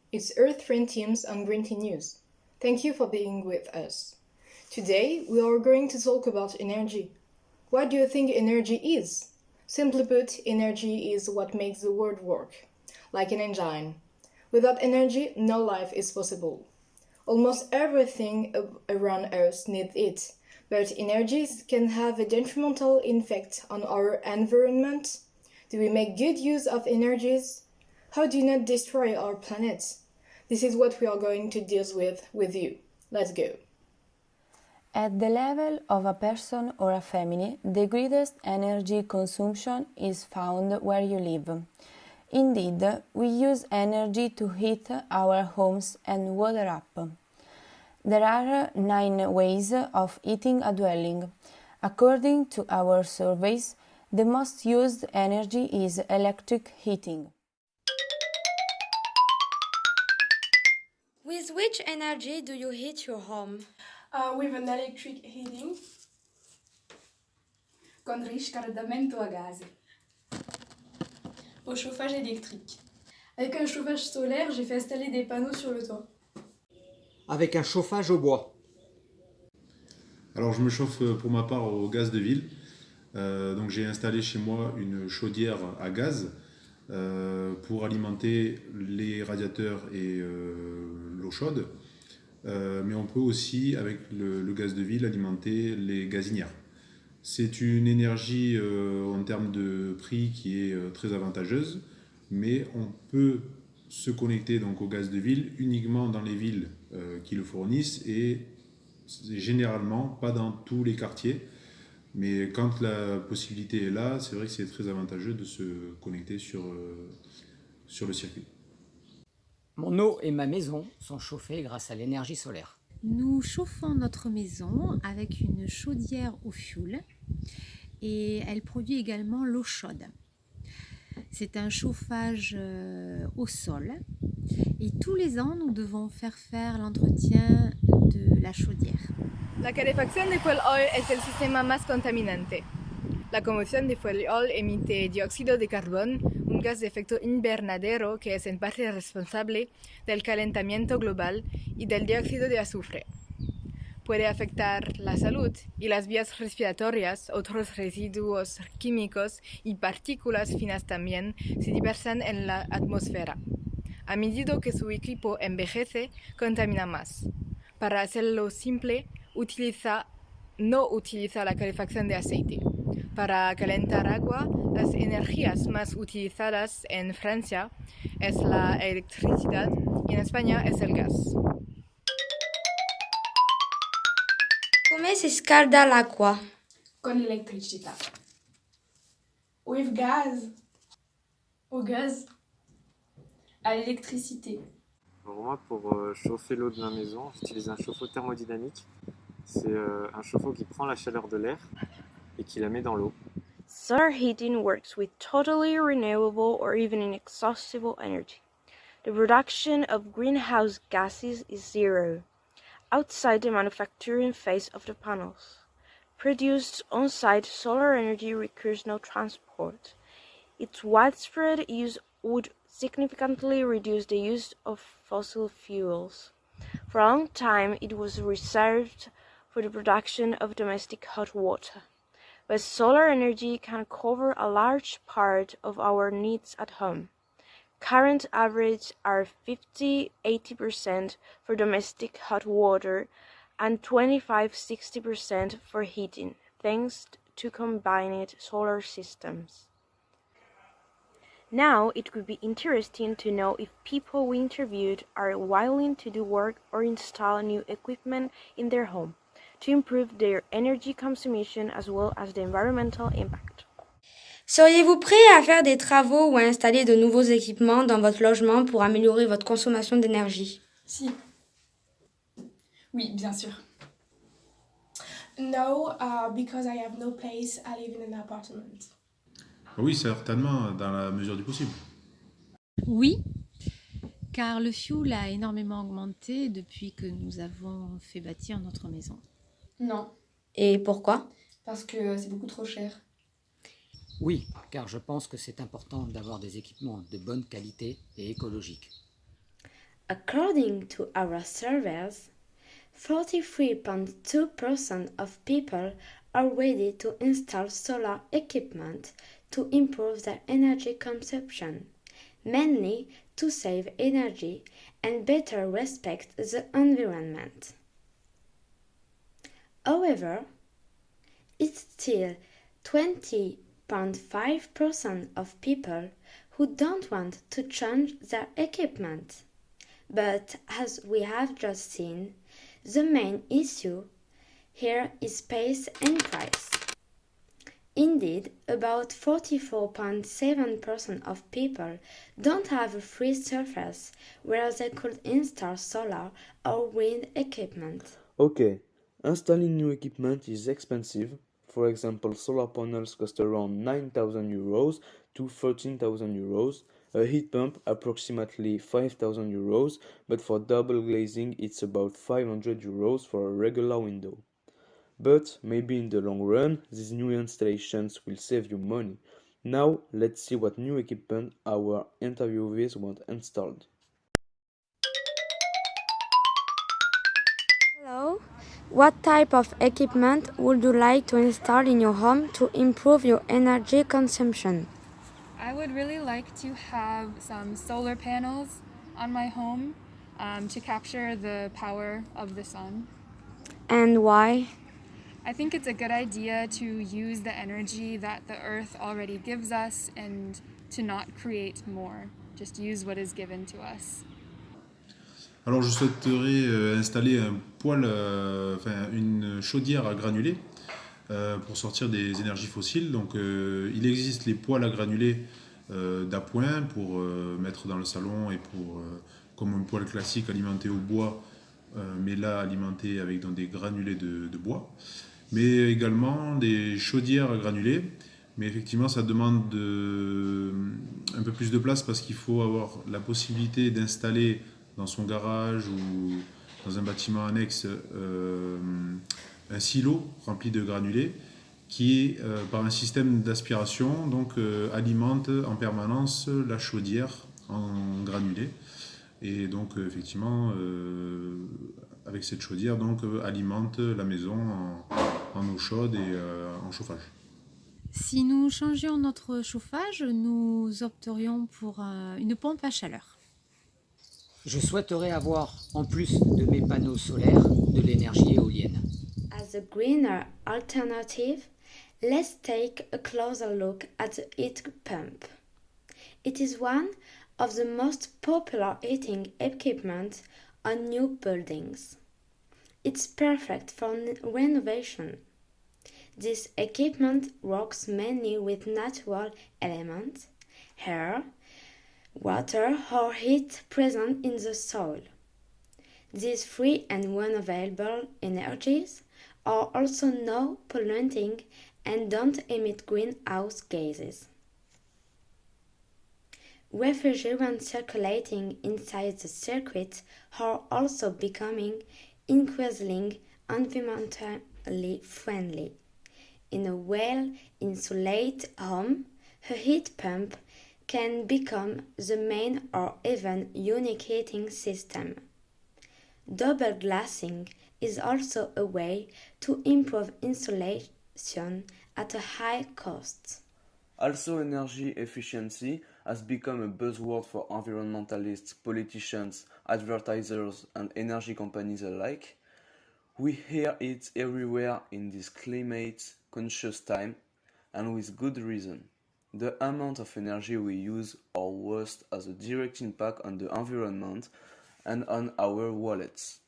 It's Earth Friend Teams on Green Tea News. Thank you for being with us. Today, we are going to talk about energy. What do you think energy is? Simply put, energy is what makes the world work, like an engine. Without energy, no life is possible. Almost everything around us needs it, but energy can have a detrimental effect on our environment. Do we make good use of energies? How do you not destroy our planet? This is what we are going to deal with you. Let's go. At the level of a person or a family, the greatest energy consumption is found where you live. Indeed, we use energy to heat our homes and water up. There are 9 ways of heating a dwelling. According to our surveys, the most used energy is electric heating. With which energy do you heat your home? With an electric heating. Con riscaldamento a gaz. Au chauffage électrique. Avec un chauffage solaire, j'ai fait installer des panneaux sur le toit. Avec un chauffage au bois. Alors je me chauffe pour ma part au gaz de ville. Donc j'ai installé chez moi une chaudière à gaz pour alimenter les radiateurs et l'eau chaude. Mais on peut aussi, avec le gaz de ville, alimenter les gazinières. C'est une énergie en termes de prix qui est très avantageuse, mais on peut se connecter donc au gaz de ville uniquement dans les villes qui le fournissent et généralement pas dans tous les quartiers. Mais quand la possibilité est là, c'est vrai que c'est très avantageux de se connecter sur le circuit. Mon eau et ma maison sont chauffées grâce à l'énergie solaire. Nous chauffons notre maison avec une chaudière au fioul et elle produit également l'eau chaude. C'est un chauffage au sol et tous les ans nous devons faire l'entretien de la chaudière. La calefacción de fuel oil es el sistema más contaminante. La combustión de fuel oil emite dióxido de carbón, un gas de efecto invernadero que es en parte responsable del calentamiento global y del dióxido de azufre. Puede afectar la salud y las vías respiratorias. Otros residuos químicos y partículas finas también se dispersan en la atmósfera. A medida que su equipo envejece, contamina más. Para hacerlo simple, no utiliza la calefacción de aceite. Para calentar agua, las energías más utilizadas en Francia es la electricidad y en España es el gas. Come si scalda l'acqua? Con l'électricité. With gaz. Au gaz. À l'électricité. Alors moi, pour chauffer l'eau de ma maison, j'utilise un chauffe-eau thermodynamique. C'est un chauffe-eau qui prend la chaleur de l'air et qui la met dans l'eau. Solar heating works with totally renewable or even inexhaustible energy. The production of greenhouse gases is zero outside the manufacturing phase of the panels. Produced on-site, solar energy requires no transport. Its widespread use would significantly reduce the use of fossil fuels. For a long time, it was reserved for the production of domestic hot water. But solar energy can cover a large part of our needs at home. Current average are 50-80% for domestic hot water and 25-60% for heating, thanks to combined solar systems. Now, it would be interesting to know if people we interviewed are willing to do work or install new equipment in their home to improve their energy consumption as well as the environmental impact. Seriez-vous prêt à faire des travaux ou à installer de nouveaux équipements dans votre logement pour améliorer votre consommation d'énergie? Si. Oui, bien sûr. No, because I have no place. I live in an apartment. Oui, certainement, dans la mesure du possible. Oui, car le fioul a énormément augmenté depuis que nous avons fait bâtir notre maison. Non. Et pourquoi? Parce que c'est beaucoup trop cher. Oui, car je pense que c'est important d'avoir des équipements de bonne qualité et écologiques. According to our surveys, 43.2% of people are ready to install solar equipment to improve their energy consumption, mainly to save energy and better respect the environment. However, it's still 20.5% of people who don't want to change their equipment. But as we have just seen, the main issue here is space and price. Indeed, about 44.7% of people don't have a free surface where they could install solar or wind equipment. Okay, installing new equipment is expensive. For example, solar panels cost around 9,000 euros to 13,000 euros, a heat pump approximately 5,000 euros, but for double glazing it's about 500 euros for a regular window. But maybe in the long run, these new installations will save you money. Now, let's see what new equipment our interviewees want installed. Hello, what type of equipment would you like to install in your home to improve your energy consumption? I would really like to have some solar panels on my home to capture the power of the sun. And why? I think it's a good idea to use the energy that the earth already gives us and to not create more, just use what is given to us. Alors je souhaiterais installer un poêle, une chaudière à granulés pour sortir des énergies fossiles. Donc il existe les poêles à granulés d'appoint pour mettre dans le salon et pour, comme un poêle classique alimenté au bois, mais là alimenté avec donc, des granulés de bois. Mais également des chaudières à granulés. Mais effectivement, ça demande un peu plus de place parce qu'il faut avoir la possibilité d'installer dans son garage ou dans un bâtiment annexe un silo rempli de granulés qui, par un système d'aspiration, donc alimente en permanence la chaudière en granulés. Et donc, effectivement, avec cette chaudière, donc, alimente la maison en eau chaude et en chauffage. Si nous changions notre chauffage, nous opterions pour une pompe à chaleur. Je souhaiterais avoir, en plus de mes panneaux solaires, de l'énergie éolienne. As a greener alternative, let's take a closer look at the heat pump. It is one of the most popular heating equipment on new buildings. It's perfect for renovation. This equipment works mainly with natural elements, air, water or heat present in the soil. These free and renewable energies are also non-polluting and don't emit greenhouse gases. Refrigerants circulating inside the circuit are also becoming increasingly environmentally friendly. In a well-insulated home, a heat pump can become the main or even unique heating system. Double glazing is also a way to improve insulation at a high cost. Also, energy efficiency has become a buzzword for environmentalists, politicians, advertisers, and energy companies alike. We hear it everywhere in this climate-conscious time, and with good reason. The amount of energy we use or waste has a direct impact on the environment and on our wallets.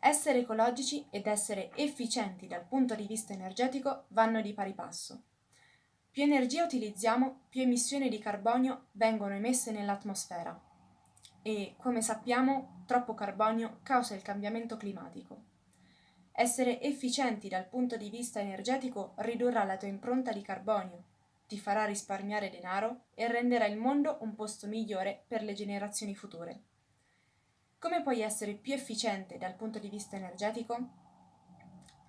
Essere ecologici ed essere efficienti dal punto di vista energetico vanno di pari passo. Più energia utilizziamo, più emissioni di carbonio vengono emesse nell'atmosfera e, come sappiamo, troppo carbonio causa il cambiamento climatico. Essere efficienti dal punto di vista energetico ridurrà la tua impronta di carbonio, ti farà risparmiare denaro e renderà il mondo un posto migliore per le generazioni future. Come puoi essere più efficiente dal punto di vista energetico?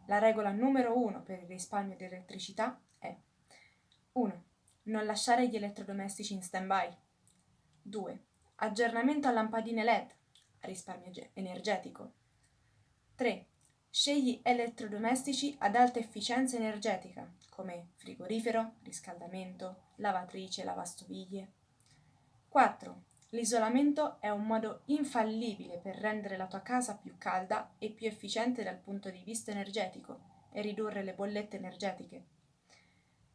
La regola numero 1 per il risparmio di elettricità è 1. Non lasciare gli elettrodomestici in stand-by. 2. Aggiornamento a lampadine LED, risparmio energetico. 3. Scegli elettrodomestici ad alta efficienza energetica, come frigorifero, riscaldamento, lavatrice, lavastoviglie. 4. L'isolamento è un modo infallibile per rendere la tua casa più calda e più efficiente dal punto di vista energetico e ridurre le bollette energetiche.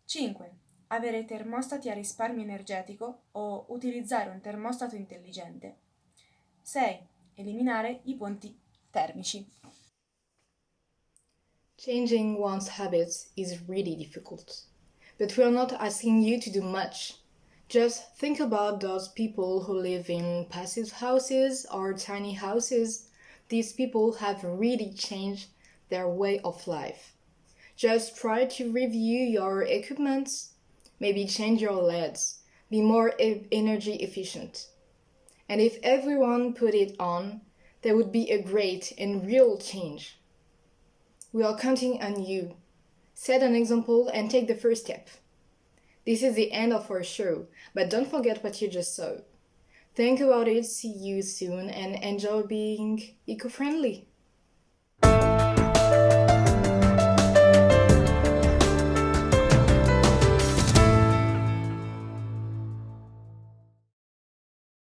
5. Avere termostati a risparmio energetico o utilizzare un termostato intelligente. 6. Eliminare i ponti termici. Changing one's habits is really difficult, but we are not asking you to do much. Just think about those people who live in passive houses or tiny houses. These people have really changed their way of life. Just try to review your equipment, maybe change your LEDs, be more energy efficient. And if everyone put it on, there would be a great and real change. We are counting on you. Set an example and take the first step. This is the end of our show, but don't forget what you just saw. Think about it, see you soon, and enjoy being eco-friendly.